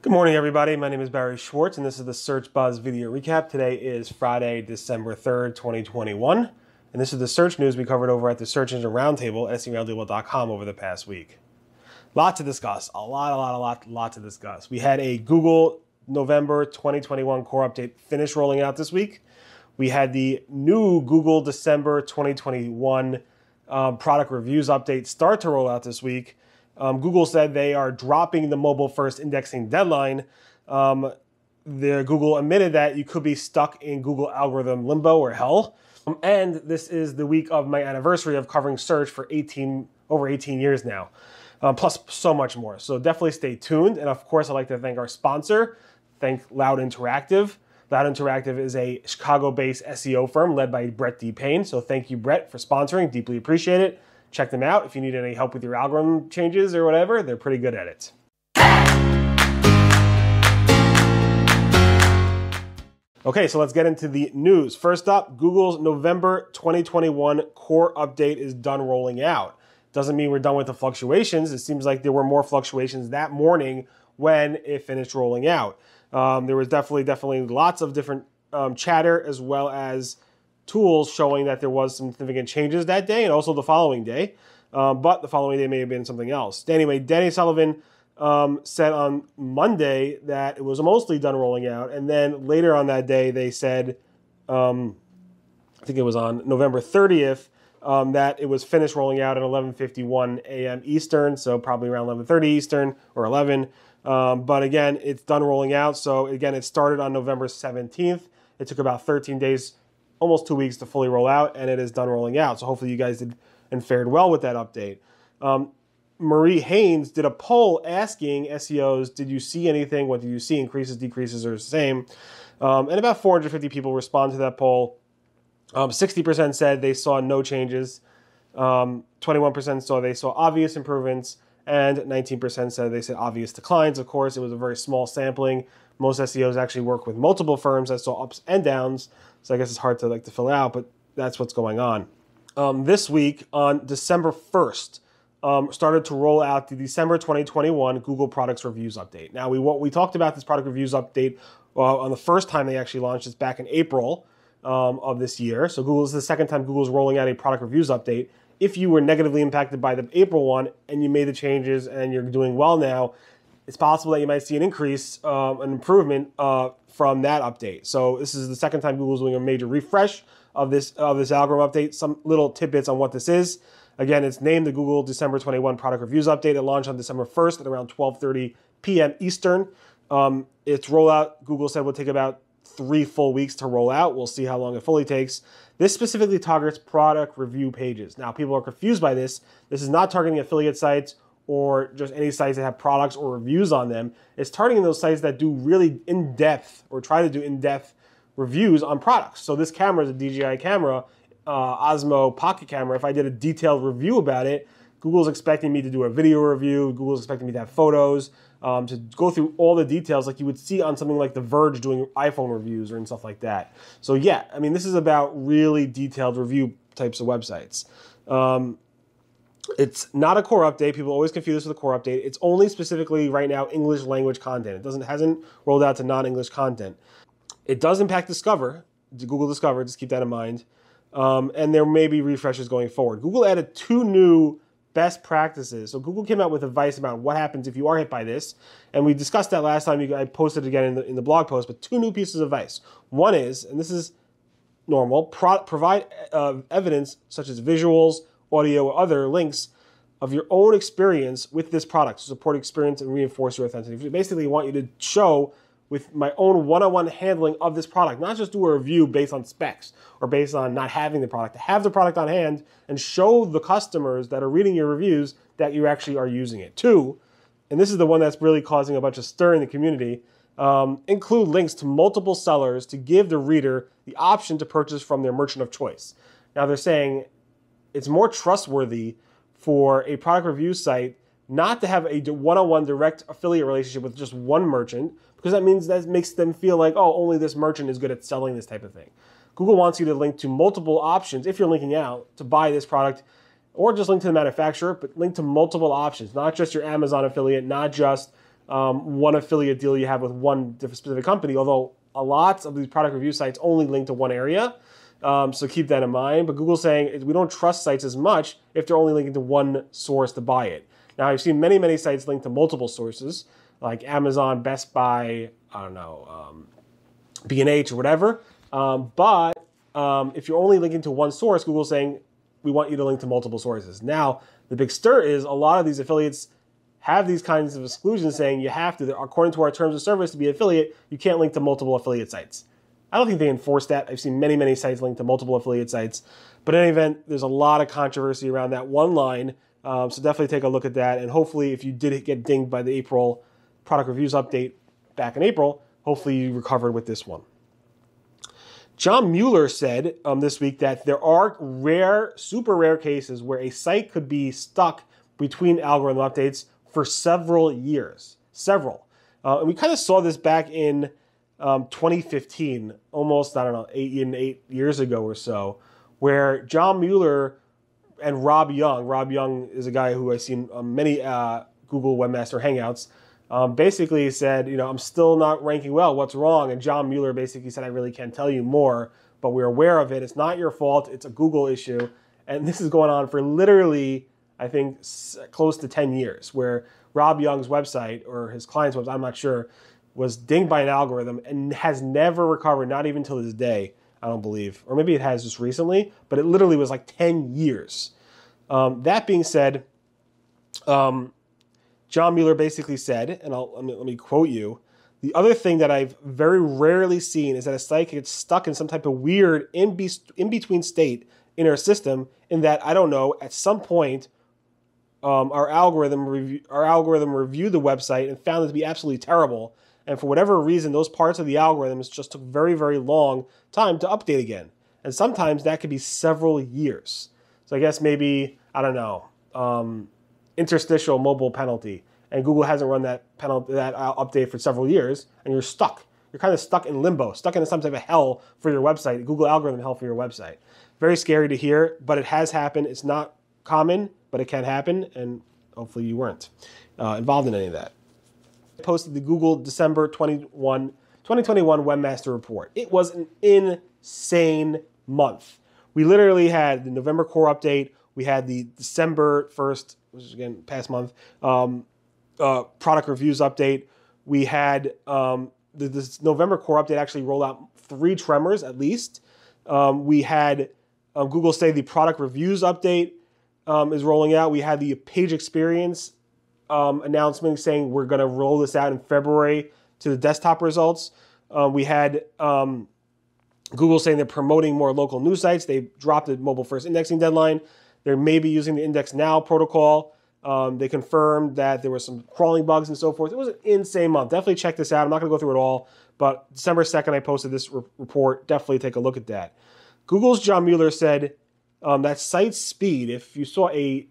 Good morning, everybody. My name is Barry Schwartz, and this is the Search Buzz video recap. Today is Friday, December 3rd, 2021, and this is the search news we covered over at the Search Engine Roundtable, SEOs.com, over the past week. Lot to discuss. A lot to discuss. We had a Google November 2021 core update finish rolling out this week. We had the new Google December 2021 product reviews update start to roll out this week. Google said they are dropping the mobile-first indexing deadline. Google admitted that you could be stuck in Google algorithm limbo or hell. And this is the week of my anniversary of covering search for over 18 years now, plus so much more. So definitely stay tuned. And of course, I'd like to thank our sponsor, thank Loud Interactive. Loud Interactive is a Chicago-based SEO firm led by Brett D. Payne. So thank you, Brett, for sponsoring. Deeply appreciate it. Check them out if you need any help with your algorithm changes or whatever. They're pretty good at it. Okay, so let's get into the news. First up, Google's November 2021 core update is done rolling out. Doesn't mean we're done with the fluctuations. It seems like there were more fluctuations that morning when it finished rolling out. There was definitely lots of different chatter, as well as tools showing that there was some significant changes that day and also the following day. But the following day may have been something else. Anyway, Danny Sullivan said on Monday that it was mostly done rolling out. And then later on that day, they said, I think it was on November 30th, that it was finished rolling out at 11:51 a.m. Eastern, so probably around 11:30 Eastern or 11. But again, it's done rolling out. So again, it started on November 17th. It took about 13 days, almost 2 weeks to fully roll out, and it is done rolling out. So hopefully you guys did and fared well with that update. Marie Haynes did a poll asking SEOs, did you see anything? What did you see? Increases, decreases, or the same? And about 450 people responded to that poll. 60% said they saw no changes. 21% saw they saw obvious improvements. And 19% said they said obvious declines. Of course, it was a very small sampling. Most SEOs actually work with multiple firms that saw ups and downs. So I guess it's hard to fill out, but that's what's going on. This week, on December 1st, started to roll out the December 2021 Google Products Reviews Update. Now, we talked about this Product Reviews Update on the first time they actually launched this back in April of this year. So Google is the second time Google's rolling out a Product Reviews Update. If you were negatively impacted by the April one and you made the changes and you're doing well now, it's possible that you might see an increase, an improvement from that update. So this is the second time Google's doing a major refresh of this algorithm update. Some little tidbits on what this is. Again, it's named the Google December 21 Product Reviews Update. It launched on December 1st at around 12:30 p.m. Eastern. Its rollout, Google said, will take about 3 full weeks to roll out. We'll see how long it fully takes. This specifically targets product review pages. Now, people are confused by this. This is not targeting affiliate sites or just any sites that have products or reviews on them. It's targeting those sites that do really in-depth or try to do in-depth reviews on products. So this camera is a DJI camera, Osmo Pocket camera. If I did a detailed review about it, Google's expecting me to do a video review. Google's expecting me to have photos, to go through all the details like you would see on something like The Verge doing iPhone reviews and stuff like that. So yeah, I mean, this is about really detailed review types of websites. It's not a core update. People always confuse this with a core update. It's only specifically right now English language content. It hasn't rolled out to non-English content. It does impact Discover, Google Discover, just keep that in mind. And there may be refreshes going forward. Google added 2 new best practices. So Google came out with advice about what happens if you are hit by this. And we discussed that last time. I posted it again in the blog post, but 2 new pieces of advice. One is, and this is normal, provide evidence such as visuals, audio, or other links of your own experience with this product to support experience and reinforce your authenticity. Basically, want you to show with my own one-on-one handling of this product, not just do a review based on specs or based on not having the product, to have the product on hand and show the customers that are reading your reviews that you actually are using it. 2, and this is the one that's really causing a bunch of stir in the community, include links to multiple sellers to give the reader the option to purchase from their merchant of choice. Now they're saying it's more trustworthy for a product review site not to have a one-on-one direct affiliate relationship with just one merchant, because that makes them feel like, oh, only this merchant is good at selling this type of thing. Google wants you to link to multiple options if you're linking out to buy this product, or just link to the manufacturer, but link to multiple options, not just your Amazon affiliate, not just one affiliate deal you have with one specific company, although a lot of these product review sites only link to one area. So keep that in mind. But Google's saying we don't trust sites as much if they're only linking to one source to buy it. Now, I've seen many, many sites link to multiple sources, like Amazon, Best Buy, I don't know, B&H or whatever. But if you're only linking to one source, Google's saying we want you to link to multiple sources. Now, the big stir is a lot of these affiliates have these kinds of exclusions saying you have to, according to our terms of service, to be an affiliate, you can't link to multiple affiliate sites. I don't think they enforce that. I've seen many, many sites link to multiple affiliate sites. But in any event, there's a lot of controversy around that one line. So definitely take a look at that. And hopefully, if you did get dinged by the April product reviews update back in April, hopefully you recovered with this one. John Mueller said this week that there are rare, super rare cases where a site could be stuck between algorithm updates for several years. And we kind of saw this back in 2015, almost, I don't know, 8 years ago or so, where John Mueller and Rob Young is a guy who I've seen on many Google Webmaster Hangouts, basically said, I'm still not ranking well. What's wrong? And John Mueller basically said, I really can't tell you more, but we're aware of it. It's not your fault. It's a Google issue. And this is going on for literally, I think, close to 10 years, where Rob Young's website, or his client's website, I'm not sure, was dinged by an algorithm and has never recovered, not even till this day, I don't believe. Or maybe it has just recently, but it literally was like 10 years. That being said, John Mueller basically said, and let me quote you, the other thing that I've very rarely seen is that a site gets stuck in some type of weird in-between state in our system, in that, I don't know, at some point, our algorithm reviewed the website and found it to be absolutely terrible. And for whatever reason, those parts of the algorithms just took very, very long time to update again. And sometimes that could be several years. So I guess maybe, I don't know, interstitial mobile penalty, and Google hasn't run that update for several years, and you're stuck. You're kind of stuck in limbo, stuck in some type of hell for your website, Google algorithm hell for your website. Very scary to hear, but it has happened. It's not common, but it can happen, and hopefully you weren't involved in any of that. I posted the Google December 2021 Webmaster report. It was an insane month. We literally had the November core update. We had the December 1st, which is again past month, product reviews update. We had this November core update actually rolled out 3 tremors at least. We had Google say the product reviews update is rolling out. We had the page experience announcement saying we're going to roll this out in February to the desktop results. We had Google saying they're promoting more local news sites. They dropped the mobile first indexing deadline. They're maybe using the index now protocol. They confirmed that there were some crawling bugs and so forth. It was an insane month. Definitely check this out. I'm not going to go through it all, but December 2nd, I posted this report. Definitely take a look at that. Google's John Mueller said that site speed, if you saw a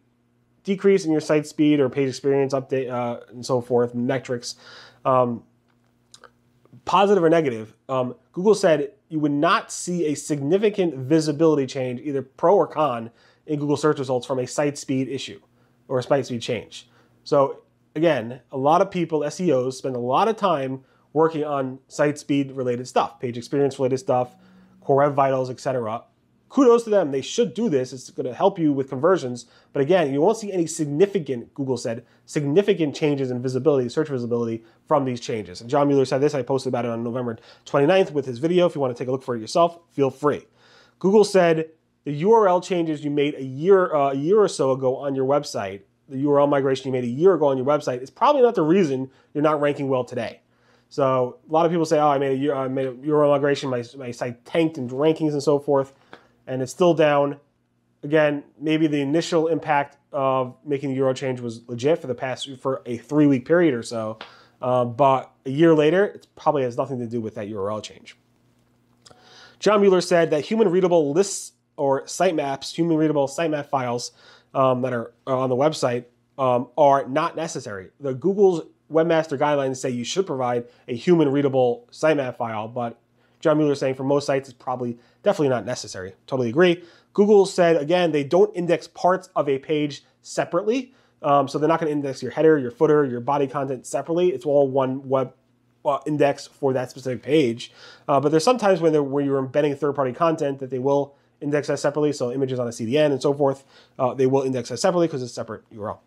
decrease in your site speed or page experience update and so forth, metrics, positive or negative, Google said you would not see a significant visibility change, either pro or con, in Google search results from a site speed issue or a site speed change. So again, a lot of people, SEOs, spend a lot of time working on site speed related stuff, page experience related stuff, core web vitals, etc. Kudos to them. They should do this. It's going to help you with conversions. But again, you won't see any significant, Google said, significant changes in visibility, search visibility from these changes. And John Mueller said this. I posted about it on November 29th with his video. If you want to take a look for it yourself, feel free. Google said the URL changes you made a year or so ago on your website, the URL migration you made a year ago on your website, is probably not the reason you're not ranking well today. So a lot of people say, oh, I made a URL migration, my site tanked in rankings and so forth, and it's still down. Again, maybe the initial impact of making the URL change was legit for a 3-week period or so, but a year later, it probably has nothing to do with that URL change. John Mueller said that human-readable lists or sitemaps, human-readable sitemap files that are on the website are not necessary. The Google's Webmaster guidelines say you should provide a human-readable sitemap file, but John Mueller is saying for most sites it's definitely not necessary. Totally agree. Google said, again, they don't index parts of a page separately. So they're not going to index your header, your footer, your body content separately. It's all one web index for that specific page. But there's sometimes where you're embedding third-party content that they will index that separately. So images on a CDN and so forth, they will index that separately because it's a separate URL.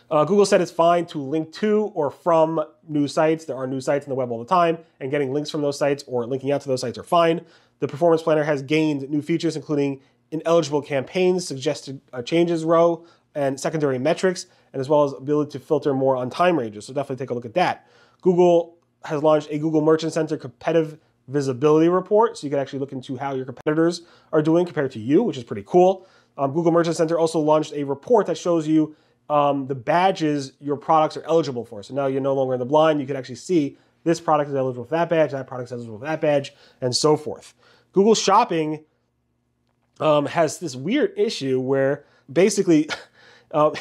Google said it's fine to link to or from news sites. There are news sites in the web all the time, and getting links from those sites or linking out to those sites are fine. The Performance Planner has gained new features, including ineligible campaigns, suggested changes row, and secondary metrics, and as well as ability to filter more on time ranges. So definitely take a look at that. Google has launched a Google Merchant Center competitive visibility report, so you can actually look into how your competitors are doing compared to you, which is pretty cool. Google Merchant Center also launched a report that shows you the badges your products are eligible for. So now you're no longer in the blind. You can actually see this product is eligible for that badge, that product is eligible for that badge, and so forth. Google Shopping has this weird issue where basically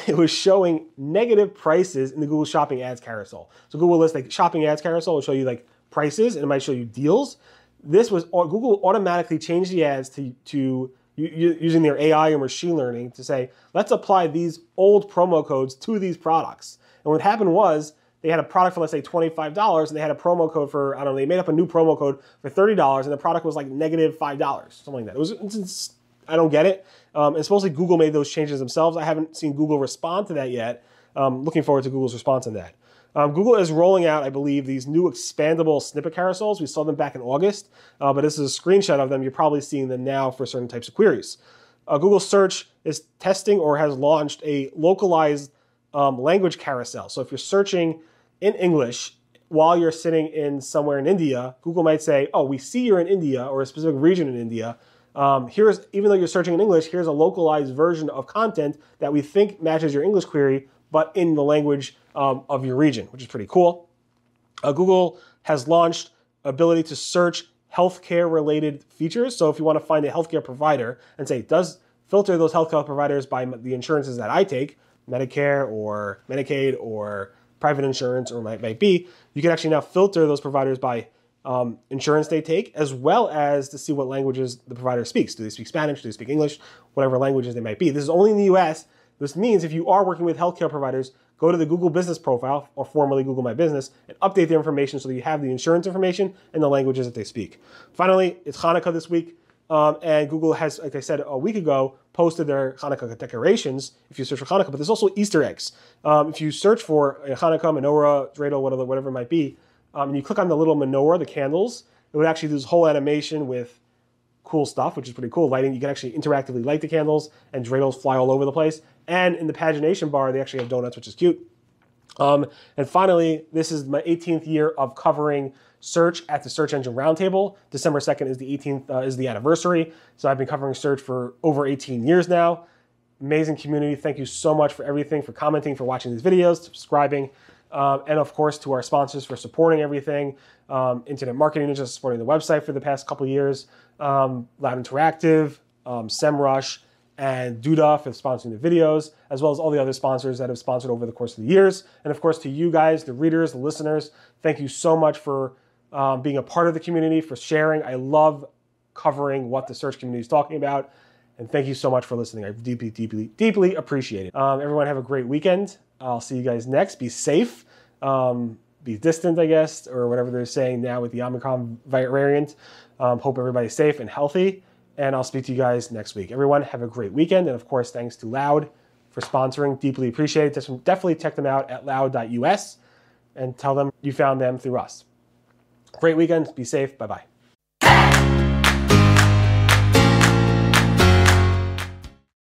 it was showing negative prices in the Google Shopping Ads Carousel. So Google lists like Shopping Ads Carousel will show you like prices and it might show you deals. This was Google automatically changed the ads to using their AI or machine learning to say, let's apply these old promo codes to these products. And what happened was they had a product for, let's say, $25, and they had a promo code for, I don't know, they made up a new promo code for $30, and the product was like negative $5, something like that. I don't get it. And supposedly Google made those changes themselves. I haven't seen Google respond to that yet. Looking forward to Google's response on that. Google is rolling out, I believe, these new expandable snippet carousels. We saw them back in August, but this is a screenshot of them. You're probably seeing them now for certain types of queries. Google Search is testing or has launched a localized language carousel. So if you're searching in English while you're sitting in somewhere in India, Google might say, oh, we see you're in India or a specific region in India. Even though you're searching in English, here's a localized version of content that we think matches your English query, but in the language of your region, which is pretty cool. Google has launched ability to search healthcare related features. So if you want to find a healthcare provider and say, does filter those healthcare providers by the insurances that I take, Medicare or Medicaid or private insurance or might be, you can actually now filter those providers by insurance they take, as well as to see what languages the provider speaks. Do they speak Spanish? Do they speak English? Whatever languages they might be. This is only in the US. This means if you are working with healthcare providers, go to the Google Business profile, or formerly Google My Business, and update their information so that you have the insurance information and the languages that they speak. Finally, it's Chanukah this week, and Google has, like I said a week ago, posted their Chanukah decorations if you search for Chanukah, but there's also Easter eggs. If you search for Chanukah, menorah, dreidel, whatever it might be, and you click on the little menorah, the candles, it would actually do this whole animation with cool stuff, which is pretty cool. Lighting, you can actually interactively light the candles, and dreidels fly all over the place. And in the pagination bar, they actually have donuts, which is cute. And finally, this is my 18th year of covering search at the Search Engine Roundtable. December 2nd is the 18th is the anniversary. So I've been covering search for over 18 years now. Amazing community. Thank you so much for everything, for commenting, for watching these videos, subscribing, and of course to our sponsors for supporting everything. Internet Marketing Ninja supporting the website for the past couple of years. Loud Interactive, SEMrush, and Duda for sponsoring the videos, as well as all the other sponsors that have sponsored over the course of the years. And of course to you guys, the readers, the listeners, thank you so much for being a part of the community, for sharing. I love covering what the search community is talking about. And thank you so much for listening. I deeply, deeply, deeply appreciate it. Everyone have a great weekend. I'll see you guys next. Be safe. Be distant, I guess, or whatever they're saying now with the Omicron variant. Hope everybody's safe and healthy. And I'll speak to you guys next week. Everyone, have a great weekend. And of course, thanks to Loud for sponsoring. Deeply appreciate it. Definitely check them out at loud.us and tell them you found them through us. Great weekend. Be safe. Bye-bye.